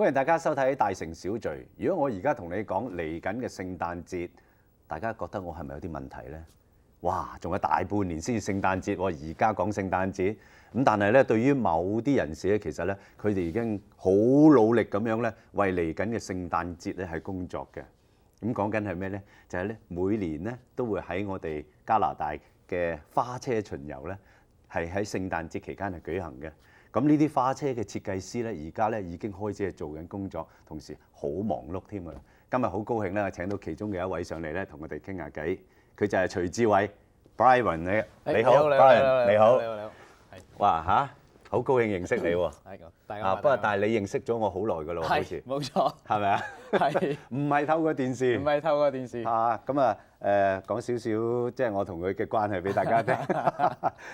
歡迎大家收睇《大城小聚》。如果我而家同你講嚟緊嘅聖誕節，大家覺得我係咪有啲問題呢？哇，仲有大半年先至聖誕節，而家講聖誕節咁，但係咧，對於某啲人士咧，其實咧，佢哋已經好努力咁樣咧，為嚟緊嘅聖誕節咧係工作嘅。咁講緊係咩呢？就係咧，每年咧都會喺我哋加拿大嘅花車巡遊咧，係喺聖誕節期間係舉行嘅。咁呢啲花車嘅設計師咧，而家咧已經開始係做緊工作，同時好忙碌添㗎啦。今日好高興咧，請到其中嘅一位上嚟咧，同我哋傾下偈。佢就係徐志偉 Brian 你好 Brian 你好，哇嚇，好高興認識你喎。大家不過但係你認識咗我好耐㗎咯，好似冇錯，係咪啊？係唔係透過電視？唔係透過電視咁啊講少少即係我同佢嘅關係俾大家聽。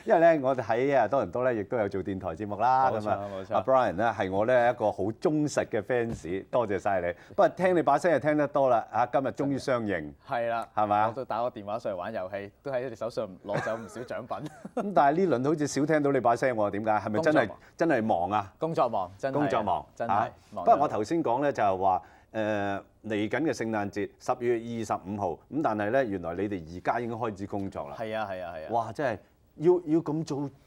因為咧，我哋喺多倫多咧，亦都有做電台節目啦。冇錯冇錯。Brian 咧係我咧一個好忠實嘅 fans，多謝晒你。不過聽你把聲就聽得多啦。今日終於相認。係啦，係咪？我都打個電話上嚟玩遊戲，都喺你手上攞走唔少獎品。咁但係呢輪好似少聽到你把聲喎，點解？係咪真係忙啊？工作忙，真係工作忙，真係忙。不過我頭先講咧就係話嚟緊嘅聖誕節10月25號，咁但係咧原來你哋而家已經開始工作啦。係啊。哇！真係要咁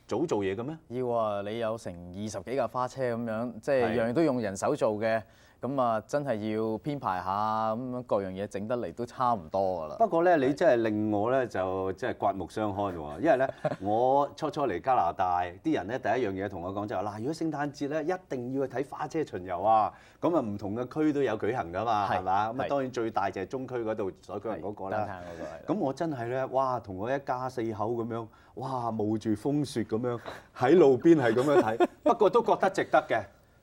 早做嘢嘅咩？要啊！你有成20幾架花車咁樣，即係樣樣都用人手做嘅。咁啊，真係要編排下，咁樣各樣嘢整得嚟都差唔多㗎啦。不過咧，你真係令我咧就即係刮目相看喎，因為咧我初嚟加拿大，啲人咧第一樣嘢同我講就係嗱，如果聖誕節咧一定要去睇花車巡遊啊，咁啊唔同嘅區都有舉行㗎嘛，係嘛？咁啊當然最大就係中區嗰度所舉行嗰個啦。咁我真係咧，哇！同我一家4口咁樣，哇冒住風雪咁樣喺路邊係咁樣睇，不過都覺得值得嘅。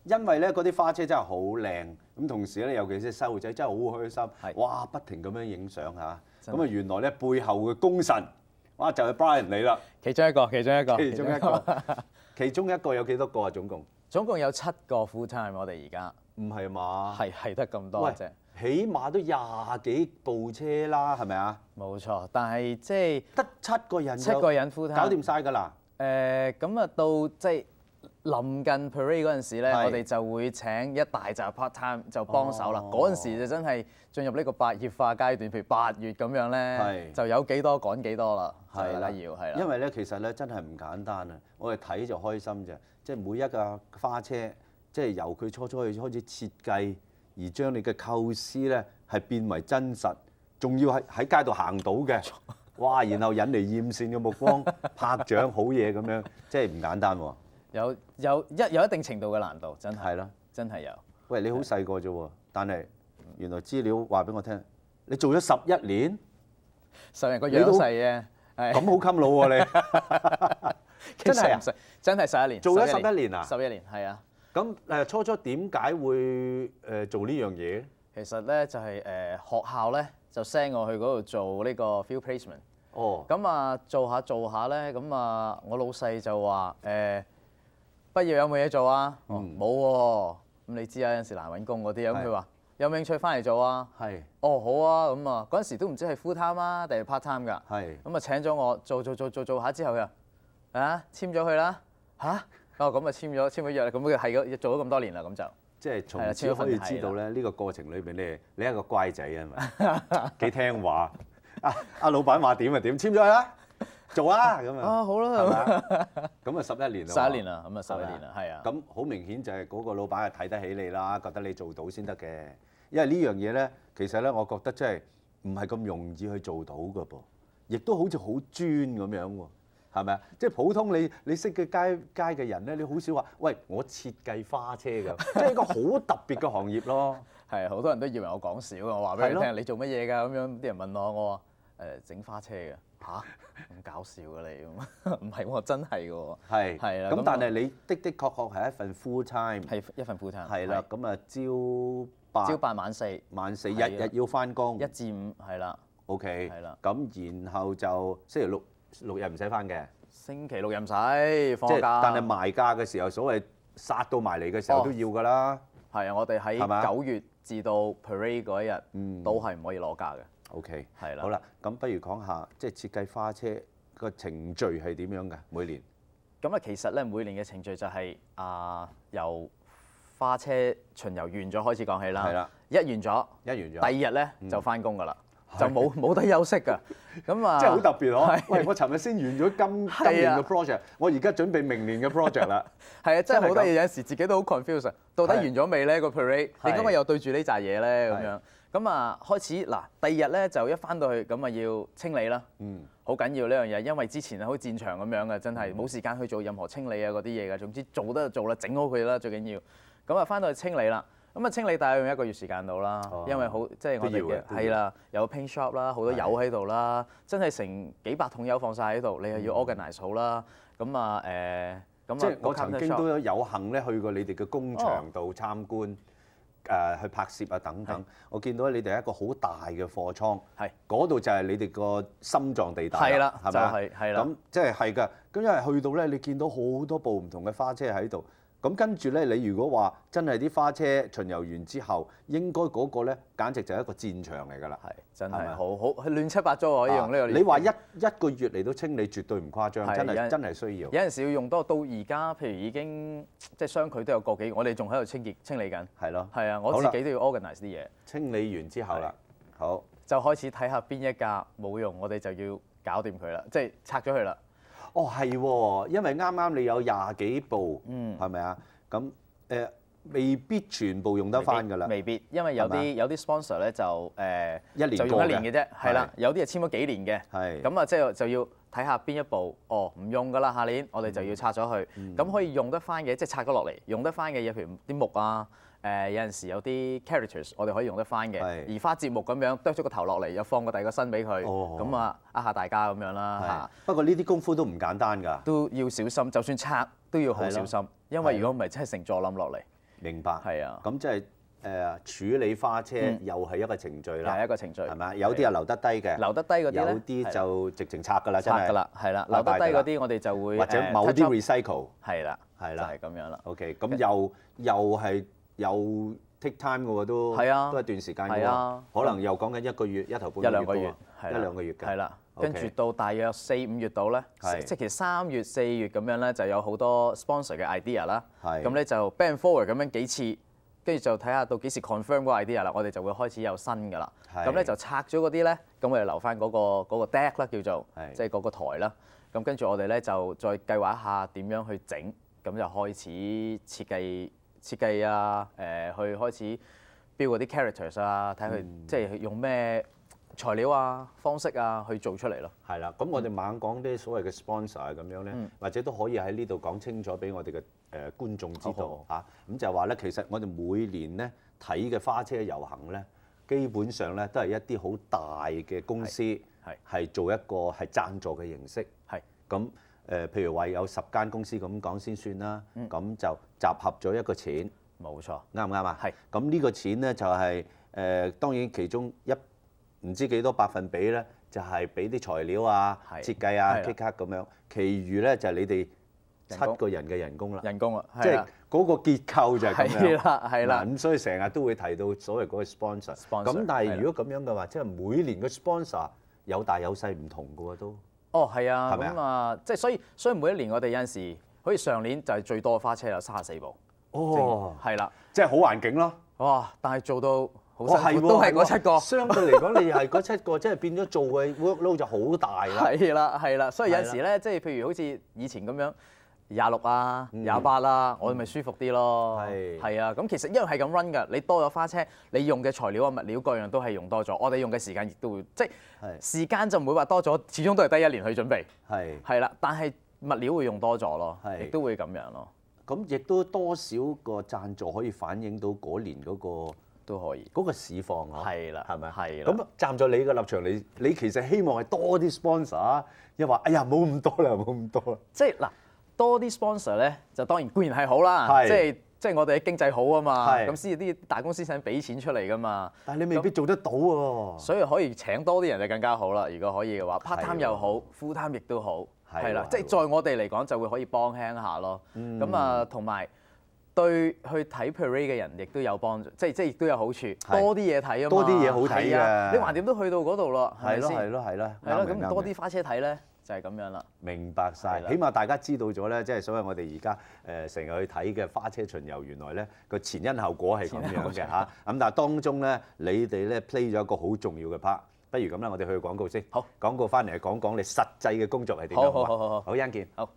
因為咧嗰啲花車真係好靚，咁同時咧，尤其是細路仔真係好開心，哇！不停咁樣影相嚇，咁啊原來咧背後嘅功臣，哇就係 Brian 你啦，其中一個，其中一個有幾多個啊？總共有7個 full time， 我哋而家唔係嘛？係得咁多啫，起碼都20幾部車啦，係咪啊？冇錯，但係即係得7個人full time 搞掂晒㗎啦。咁啊到即係臨近 parade 嗰陣時咧，我哋就會請一大紮 part time 就幫手啦。嗰陣時就真係進入呢個白熱化階段，譬如8月咁樣咧，就有幾多趕幾多啦。係啦，係啦。因為咧，其實咧真係唔簡單啊！我哋睇就開心啫，即係每一架花車，即係由佢初去開始設計，而將你嘅構思咧係變為真實，仲要喺街度行到嘅，哇！然後引嚟豔羨嘅目光，拍掌好嘢咁樣，即係唔簡單喎。有一定程度嘅難度，真係啦，真係有。喂，你好細個啫喎，但係原來資料話俾我聽，你做咗11年，10年個樣細嘅，咁好襟老喎你，真係啊，真係11年，做咗11年啊，11年係啊。咁初點解會做呢樣嘢？其實咧就係學校咧就 send 我去嗰度做呢個 field placement。哦。咁啊做下咧，咁啊我老細就話畢業有冇嘢做啊？冇喎。咁你知啊，有陣時難揾工嗰啲，咁佢話有冇興趣翻嚟做啊？係。哦，好啊，咁啊嗰陣時都唔知係 full time 啊定係 part time 㗎。係。咁啊請咗我做下之後佢話簽咗佢啦嚇。哦，咁啊簽咗約啦，咁佢係做咗咁多年啦，咁就即係從此可以知道咧，呢個過程裏邊你係一個乖仔啊嘛，幾聽話。阿老闆話點就點，簽咗佢啦。做啊咁啊！好啦，係嘛？咁啊11年啦，11年啦，咁啊11年啦，係啊。咁好明顯就係嗰個老闆係睇得起你啦，覺得你做到先得嘅。因為呢樣嘢咧，其實咧，我覺得真係唔係咁容易去做到㗎噃，亦都好似好專咁樣喎，係咪啊？即係普通你識嘅街嘅人咧，你好少話，喂，我設計花車㗎，即係一個好特別嘅行業咯。係，好多人都以為我講笑，我話俾你聽，你做乜嘢㗎？咁樣啲人問我話整花車嘅。嚇咁搞笑嘅你，唔係喎，真係嘅喎。係啦。咁但係你的確係一份 full time。係一份 full time。係啦。咁啊朝8晚4，日要翻工。1至5係啦。OK。係啦。咁然後就星期六日唔使翻嘅。星期六日唔使放假。但係賣價嘅時候，所謂殺到埋嚟嘅時候都要㗎啦。係啊，我哋喺9月至到 parade 嗰一日都係唔可以攞假嘅。OK，係啦。好啦，咁不如講下即係設計花車個程序係點樣㗎？每年？咁啊，其實咧每年嘅程序就係由花車巡遊完咗開始講起啦。係啦，一完咗，第二日咧就翻工㗎啦，就冇得休息㗎。咁啊，真係好特別嗬！喂，我尋日先完咗今年嘅 project，我而家準備明年嘅 project 啦。係啊，真係好得意，有陣時自己都好 confused，到底完咗未咧個 parade？你今日又對住呢扎嘢咧咁樣。咁啊，開始嗱，第二日咧就一翻到去咁啊要清理啦。好緊要呢樣嘢，因為之前好似戰場咁樣嘅，真係冇時間去做任何清理啊嗰啲嘢嘅。總之做得就做啦，整好佢啦最緊要。咁啊翻到去清理啦。咁啊清理大概用1個月時間到啦，因為好即係我哋嘅係啦，有 paint shop 啦，好多油喺度啦，真係成幾百桶油放晒喺度，你又要 organize 好啦。咁啊咁即係我曾經都有幸咧去過你哋嘅工場度參觀，去拍攝啊等等。我見到你哋一個好大嘅貨倉，嗰度就係你哋個心臟地帶係啦，係咪？係啦。咁即係係㗎。咁因為去到咧，你見到好多部唔同嘅花車喺度。咁跟住咧，你如果話真係啲花車巡遊完之後，應該嗰個咧，簡直就係一個戰場嚟㗎啦。係，真係好亂七八糟可以用呢個。你話一個月嚟到清理，絕對唔誇張，真係需要。有陣時要用多，到而家譬如已經即係相距都有個幾，我哋仲喺度清理緊。係咯。係啊，我自己都要 organize 啲嘢。清理完之後啦，好就開始睇下邊一架冇用，我哋就要搞掂佢啦，即係拆咗佢啦。哦，係喎，因為啱啱你有20幾部，係咪啊？咁未必全部用得翻㗎啦。未必，因為有啲 sponsor 咧就就用1年嘅啫，係啦。有啲係簽咗幾年嘅，係咁啊，即係就要睇下邊一部唔用㗎啦，下年我哋就要拆咗佢。咁可以用得翻嘅，即係拆咗落嚟用得翻嘅嘢，譬如啲木啊。有陣時有啲 characters 我哋可以用得翻嘅，移花接木咁樣剁咗個頭落嚟，又放個第二個身俾佢，咁啊呃下大家咁樣啦嚇。不過呢啲功夫都唔簡單㗎，都要小心，就算拆都要好小心，因為如果唔係真係成座冧落嚟。明白。係啊。咁即係處理花車又係一個程序啦。係一個程序。係咪？有啲係留得低嘅。留得低嗰啲有啲就直情拆㗎啦，真係。拆㗎啦，係啦。留得低嗰啲我哋就會或者某啲 recycle。係啦，係啦，就係咁樣啦。OK，咁又係。有 take time 嘅喎都，都一段時間嘅喎，可能又講緊1個月、1頭半個月嘅喎，1兩個月嘅。係啦，跟住到大約4、5月度咧，即係其實3月、4月咁樣咧，就有好多 sponsor 嘅 idea 啦。咁咧就 bring forward 咁樣幾次，跟住就睇下到幾時 confirm 嗰個 idea 啦，我哋就會開始有新㗎啦。咁咧就拆咗嗰啲咧，咁我哋留翻嗰個 deck 啦，叫做，即係嗰個台啦。咁跟住我哋咧就再計劃一下點樣去整，咁就開始設計啊，去開始標嗰啲 characters 啊，睇佢即係用咩材料啊、方式啊去做出嚟咯。係啦，咁我哋猛講啲所謂嘅 sponsor 啊咁樣咧，或者都可以喺呢度講清楚俾我哋嘅觀眾知道嚇。咁就係話咧，其實我哋每年咧睇嘅花車遊行咧，基本上咧都係一啲好大嘅公司係做一個係贊助嘅形式。係咁。譬如話有10間公司咁講先算啦，咁就集合咗一個錢，冇錯，啱唔啱啊？係。咁呢個錢咧就係當然其中唔知幾多百分比咧，就係俾啲材料啊、設計啊、kick cut 咁樣，其餘咧就係你哋7個人嘅人工啦。人工啦，即係嗰個結構就係咁樣。係啦，係啦。咁所以成日都會提到所謂嗰個 sponsor。咁但係如果咁樣嘅話，即係每年嘅 sponsor 有大有細唔同嘅喎都。哦，係啊，咁啊，即係所以每一年我哋有陣時，好似上年就係最多嘅花車有34部。哦，係啦，即係好環境咯。哇！但係做到好辛苦，都係嗰7個。相對嚟講，你係嗰7個，即係變咗做嘅 workload 就好大啦。係啦，係啦，所以有陣時咧，即係譬如好似以前咁樣26啊、28啦，我哋咪舒服啲咯。係啊，咁其實因為係咁 run 㗎，你多咗花車，你用嘅材料啊、物料各樣都係用多咗，我哋用嘅時間亦都會即係時間就唔會話多咗，始終都係得1年去準備。係啦，但係物料會用多咗咯，亦都會咁樣咯。咁亦都多少個贊助可以反映到嗰年嗰個都可以嗰個市況嗬。係啦，係咪？係啦。咁站在你嘅立場，你其實希望係多啲 sponsor，抑或哎呀冇咁多啦，冇咁多啦。即係嗱。多啲 sponsor 咧，就當然固然係好啦，即係我哋經濟好啊嘛，咁先至啲大公司想俾錢出嚟噶嘛。但係你未必做得到喎，所以可以請多啲人就更加好啦。如果可以嘅話 ，part time 又好 ，full time 亦都好，係啦，即係在我哋嚟講就會可以幫輕下咯。咁啊，同埋對去睇 parade 嘅人亦都有幫助，即係亦都有好處，多啲嘢睇啊嘛，多啲嘢好睇啊！你橫掂都去到嗰度咯，係咪先？係咯，咁多啲花車睇咧。就係咁樣啦。明白晒，係啦起碼大家知道咗咧，即係所謂我哋而家成日去睇嘅花車巡遊，原來咧個前因後果係咁樣嘅嚇。咁但係當中咧，你哋咧 play 咗一個好重要嘅 part。不如咁啦，我哋去廣告先。好，廣告翻嚟講講你實際嘅工作係點樣。好，好，欣健。好。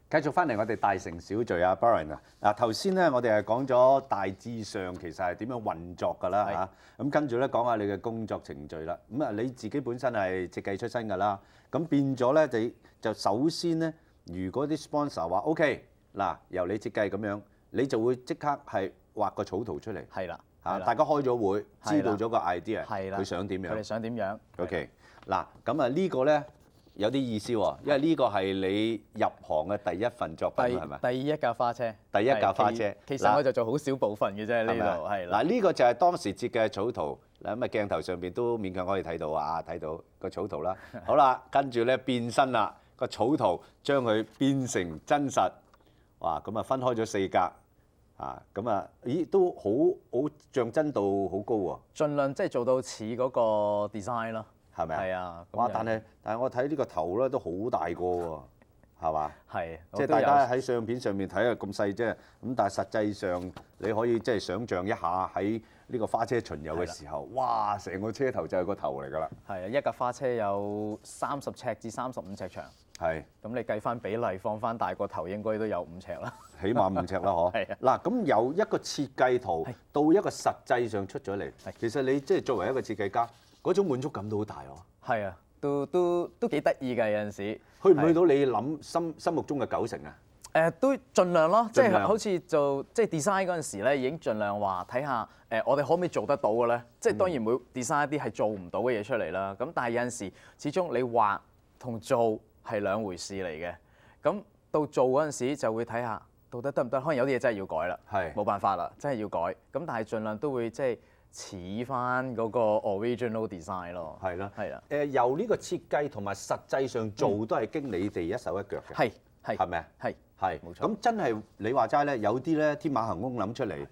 繼續翻嚟我哋大城小聚啊 Brian 啊，嗱頭先咧我哋係講咗大致上其實係點樣運作㗎啦嚇，咁跟住咧講下你嘅工作程序啦。咁啊你自己本身係設計出身㗎啦，咁變咗咧你就首先咧，如果啲 sponsor 話 OK 嗱由你設計咁樣，你就會即刻係畫個草圖出嚟。係啦，嚇大家開咗會，知道咗個 idea，佢想點樣？佢哋想點樣 ？OK 嗱咁啊呢個咧。有啲意思喎，因為呢個係你入行嘅第一份作品係咪？第一架花車。第一架花車。其實我就做好少部分嘅啫，呢度係啦。嗱呢個就係當時設計嘅草圖，嗱咁啊鏡頭上邊都勉強可以睇到啊，睇到個草圖啦。好啦，跟住咧變身啦，個草圖將佢變成真實，哇！咁啊分開咗4格，啊咁啊，咦都好像真度好高喎。盡量即係做到似嗰個 design 咯。係咪啊？係啊！哇！但係我睇呢個頭咧都好大個喎，係嘛？係，即係大家喺相片上面睇係咁細啫，咁但係實際上你可以即係想像一下喺呢個花車巡遊嘅時候，哇！成個車頭就係個頭嚟㗎啦。係啊，一架花車有30尺至35尺長。係。咁你計翻比例放翻大個頭，應該都有5尺啦。起碼5尺啦，嗬。係啊。嗱，咁由一個設計圖到一個實際上出咗嚟，其實你即係作為一個設計家。嗰種滿足感都好大喎。係啊，都幾得意㗎，有陣時。去唔去到你諗心目中嘅90%啊？都盡量咯，即係好似做即係 design 嗰陣時咧，已經盡量話睇下我哋可唔可以做得到嘅咧？即係當然會 design 一啲係做唔到嘅嘢出嚟啦。咁但係有陣時，始終你畫同做係兩回事嚟嘅。咁到做嗰陣時就會睇下到底得唔得？可能有啲嘢真係要改啦，冇辦法啦，真係要改。咁但係盡量都會即係。似翻嗰個 original design 咯，係啦，係啦。由呢個設計同埋實際上做都係經你哋一手一腳嘅，係咪啊？係冇錯。咁真係你話齋咧，有啲咧天馬行空諗出嚟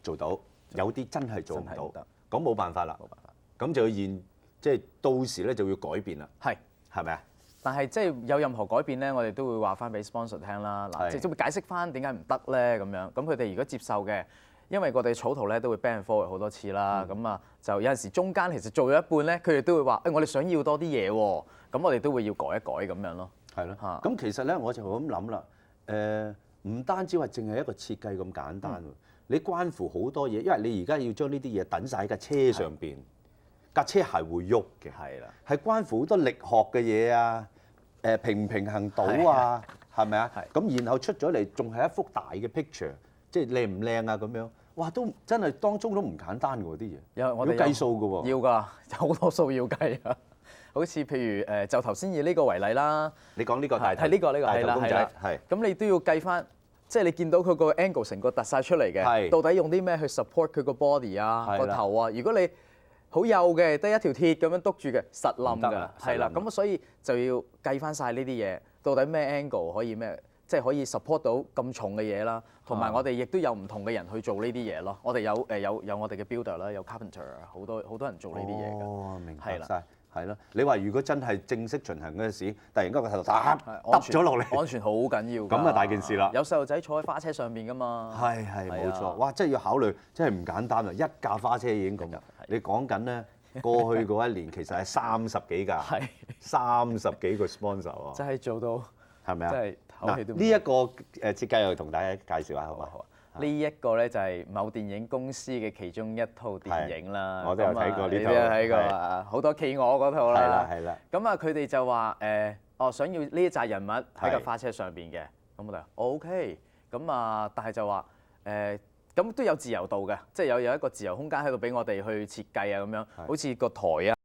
做到，有啲真係做唔到，咁冇辦法啦，冇辦法。咁就要即係到時咧就要改變啦，係咪啊？但係即係有任何改變咧，我哋都會話翻俾 sponsor 聽啦，嗱，即係會解釋翻點解唔得咧咁樣。咁佢哋如果接受嘅。因為我哋草圖咧都會 band forward 好多次啦，咁啊就有陣時中間其實做咗一半咧，佢哋都會話：我哋想要多啲嘢喎，咁我哋都會要改一改咁樣咯。係咯，咁其實咧我就咁諗啦，唔單止話淨係一個設計咁簡單喎，你關乎好多嘢，因為你而家要將呢啲嘢等晒喺架車上邊，架車係會喐嘅，係關乎好多力學嘅嘢啊，平唔平衡到啊，係咪啊？咁然後出咗嚟仲係一幅大嘅 picture， 即係靚唔靚啊咁樣。哇！都真係當中都唔簡單㗎喎啲嘢，要計數㗎喎，要㗎，好多數要計啊！好似譬如就頭先以呢個為例啦，你講呢個大頭，係呢個大頭公仔，係咁你都要計翻，即係你見到佢個 angle 成個突晒出嚟嘅，到底用啲咩去 support 佢個 body 啊個頭啊？如果你好幼嘅，得一條鐵咁樣篤住嘅，實冧㗎，係啦，咁所以就要計翻晒呢啲嘢，到底咩 angle 可以咩？即係可以 support 到咁重嘅嘢啦，同埋我哋亦都有唔同嘅人去做呢啲嘢咯。我哋有我哋嘅 builder 啦，有 carpenter 啊，好多人做呢啲嘢㗎。哦，明白晒，係咯。你話如果真係正式巡行嗰陣時，突然間個頭揼咗落嚟，安全好緊要㗎。咁啊大件事啦。有細路仔坐喺花車上邊㗎嘛。係冇錯。哇！真係要考慮，真係唔簡單啊！一架花車已經咁，你講緊咧過去嗰一年其實係30幾架，30幾個 sponsor 喎。真係做到係咪啊？嗱，呢一個設計又同大家介紹下好嘛？好啊。呢一個咧就係某電影公司嘅其中一套電影啦。我都有睇過呢套。你都有睇過啊？好多企鵝嗰套啦。係啦。咁啊，佢哋就話想要呢一紮人物喺個花車上邊嘅。咁我哋OK。咁啊，但係就話咁都有自由度嘅，即係有一個自由空間喺度俾我哋去設計啊咁樣，好似個台啊。